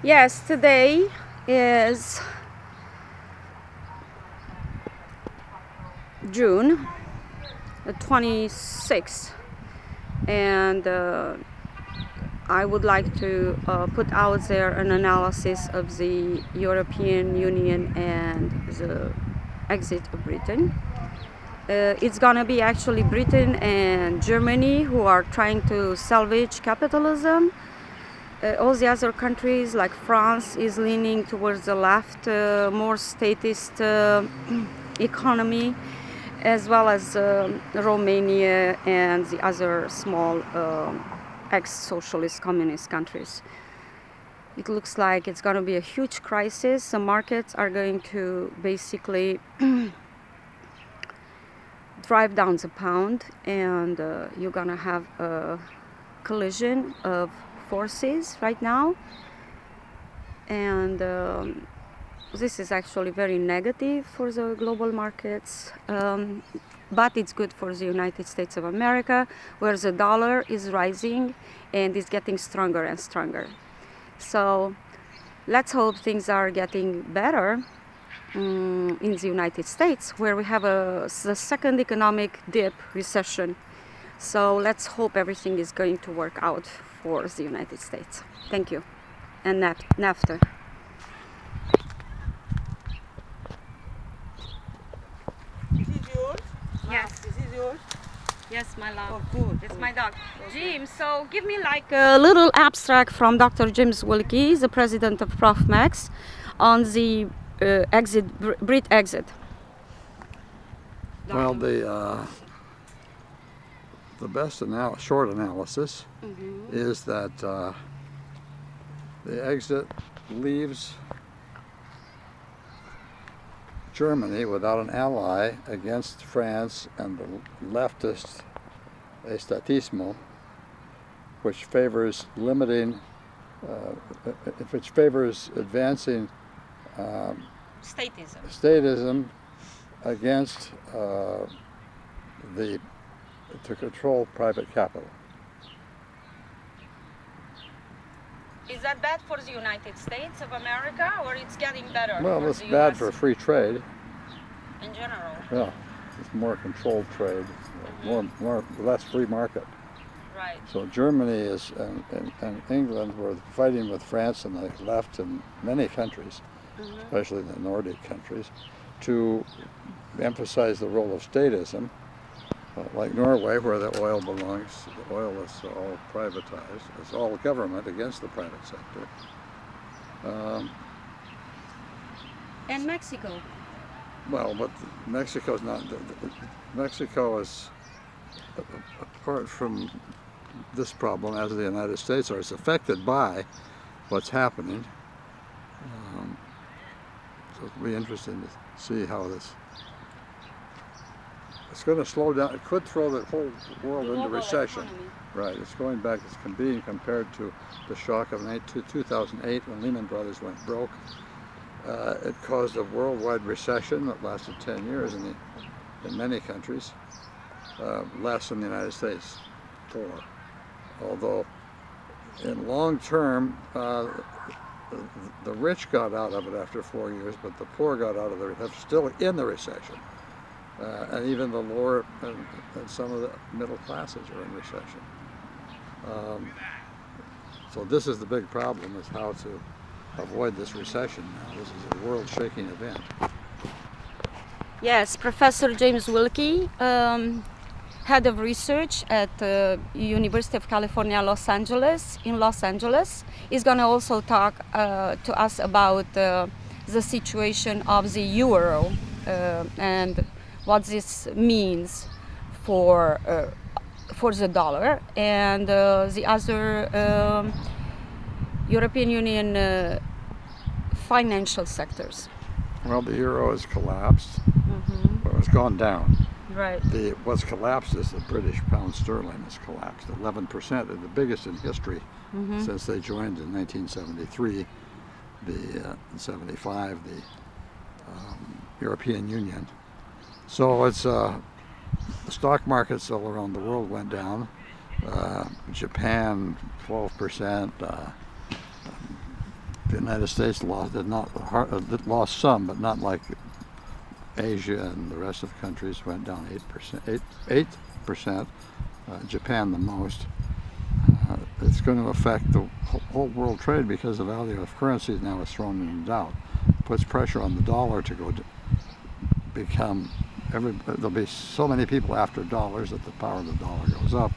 Yes, today is June the 26th, and I would like to put out there an analysis of the European Union and the exit of Britain. It's gonna be actually Britain and Germany who are trying to salvage capitalism. All the other countries like France is leaning towards the left, more statist economy, as well as Romania and the other small ex-socialist communist countries. It looks like it's going to be a huge crisis. The markets are going to basically drive down the pound, and you're going to have a collision of forces right now. And this is actually very negative for the global markets, but it's good for the United States of America, where the dollar is rising and is getting stronger and stronger. So let's hope things are getting better in the United States, where we have the second economic dip, recession. So let's hope everything is going to work out for the United States. Thank you. And NAFTA. This is yours? Yes. This is yours? Yes, my love. Oh, good. It's my dog. Jim, so give me like a little abstract from Dr. James Wilkie, the president of ProfMax, on the Brit Exit. Well, the best short analysis is that the exit leaves Germany without an ally against France and the leftist estatismo, which favors advancing statism against to control private capital. Is that bad for the United States of America, or it's getting better? Well, it's bad for free trade. In general. Yeah, it's more controlled trade, less free market. Right. So Germany and England were fighting with France and the left in many countries, especially the Nordic countries, to emphasize the role of statism, like Norway, where the oil belongs. The oil is all privatized. It's all government against the private sector. And Mexico. Well, but Mexico's not. Mexico is, apart from this problem, as the United States are, it's affected by what's happening. So it'll be interesting to see how this. It's going to slow down. It could throw the whole world into recession. Economy. Right. It's going back. It's being compared to the shock of 2008 when Lehman Brothers went broke. It caused a worldwide recession that lasted 10 years in many countries, less in the United States, 4. Although in long term, the rich got out of it after 4 years, but the poor got out of it, still in the recession. And even the lower and some of the middle classes are in recession. So this is the big problem, is how to avoid this recession now. This is a world-shaking event. Yes, Professor James Wilkie, head of research at the University of California, in Los Angeles, is going to also talk to us about the situation of the euro and what this means for the dollar and the other European Union financial sectors. Well, the euro has collapsed. Well, it's gone down. Right. What's collapsed is the British pound sterling has collapsed 11%, and the biggest in history since they joined in 1973, 75, the European Union. So it's the stock markets all around the world went down. the United States lost some, but not like Asia and the rest of the countries went down 8%. 8%. Japan the most. It's going to affect the whole world trade because the value of currencies now is thrown in doubt. Puts pressure on the dollar to go become. There'll be so many people after dollars that the power of the dollar goes up.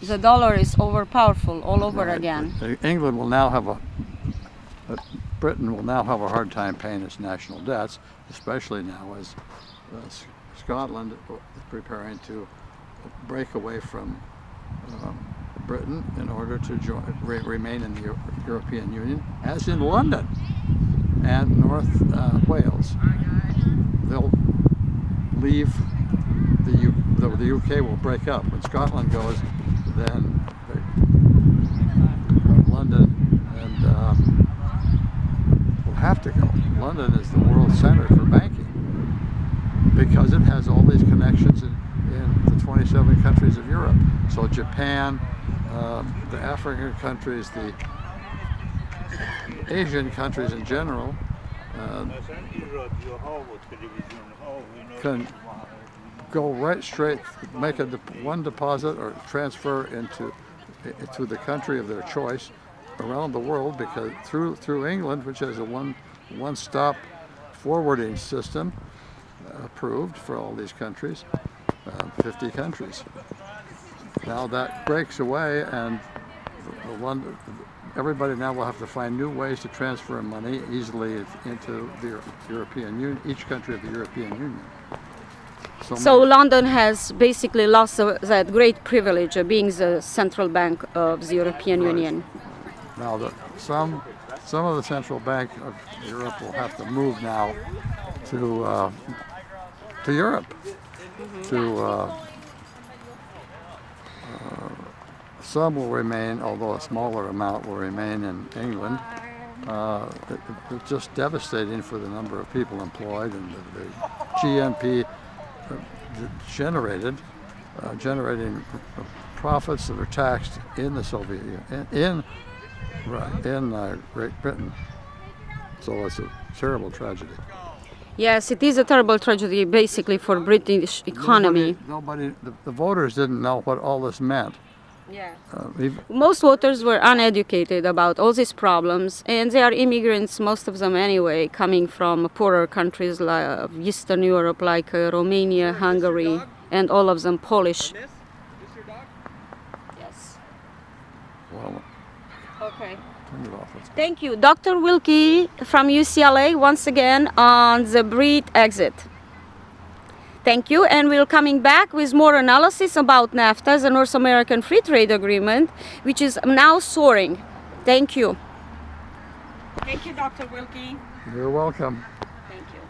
The dollar is overpowerful all over Right. again. England will now have Britain will now have a hard time paying its national debts, especially now as Scotland is preparing to break away from Britain in order to remain in the European Union, as in London and North Wales. They'll leave, the UK will break up. When Scotland goes, then London and will have to go. London is the world center for banking because it has all these connections in the 27 countries of Europe. So Japan, the African countries, the Asian countries in general, can go right straight, make one deposit or transfer to the country of their choice around the world, because through England, which has a one-stop forwarding system approved for all these countries, 50 countries. Now that breaks away, and everybody now will have to find new ways to transfer money easily into the European Union, each country of the European Union. So London has basically lost that great privilege of being the central bank of the European Union. Now, some of the central bank of Europe will have to move now to Europe. Some will remain, although a smaller amount will remain in England. It's just devastating for the number of people employed, and the GNP generating profits that are taxed in the Soviet Union, in Great Britain. So it's a terrible tragedy. Yes, it is a terrible tragedy, basically, for British economy. The voters didn't know what all this meant. Yeah. Most voters were uneducated about all these problems, and they are immigrants, most of them anyway, coming from poorer countries like Eastern Europe, like Romania, Hungary, and all of them Polish. This your dog? Yes. Well, Okay. turn it off. Thank you, Dr. Wilkie from UCLA, once again on the Brit Exit. Thank you, and we're coming back with more analysis about NAFTA, the North American Free Trade Agreement, which is now soaring. Thank you. Thank you, Dr. Wilkie. You're welcome. Thank you.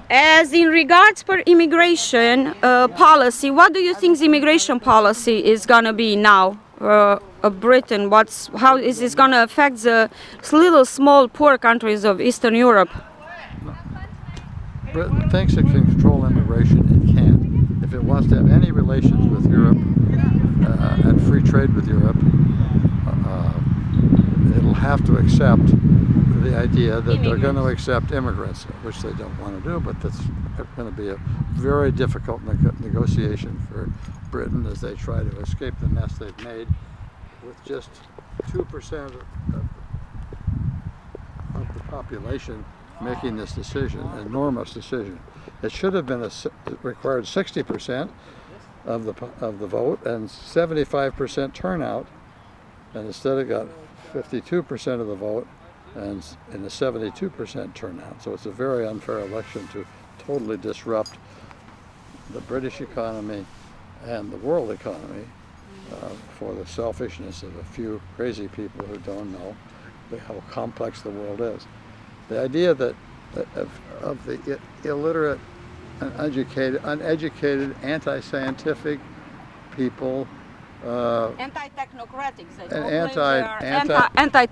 As in regards for immigration policy, what do you think the immigration policy is going to be now of Britain? How is this going to affect the little small poor countries of Eastern Europe? Britain thinks it can control immigration. It can't. If it wants to have any relations with Europe and free trade with Europe, it'll have to accept the idea that they're going to accept immigrants, which they don't want to do, but that's going to be a very difficult negotiation for Britain as they try to escape the mess they've made with just 2% of the population making this decision, enormous decision. It should have been it required 60% of the vote and 75% turnout, and instead it got 52% of the vote and a 72% turnout. So it's a very unfair election to totally disrupt the British economy and the world economy for the selfishness of a few crazy people who don't know how complex the world is. The idea that of the illiterate and uneducated, anti-scientific people, Anti-technocratic, and anti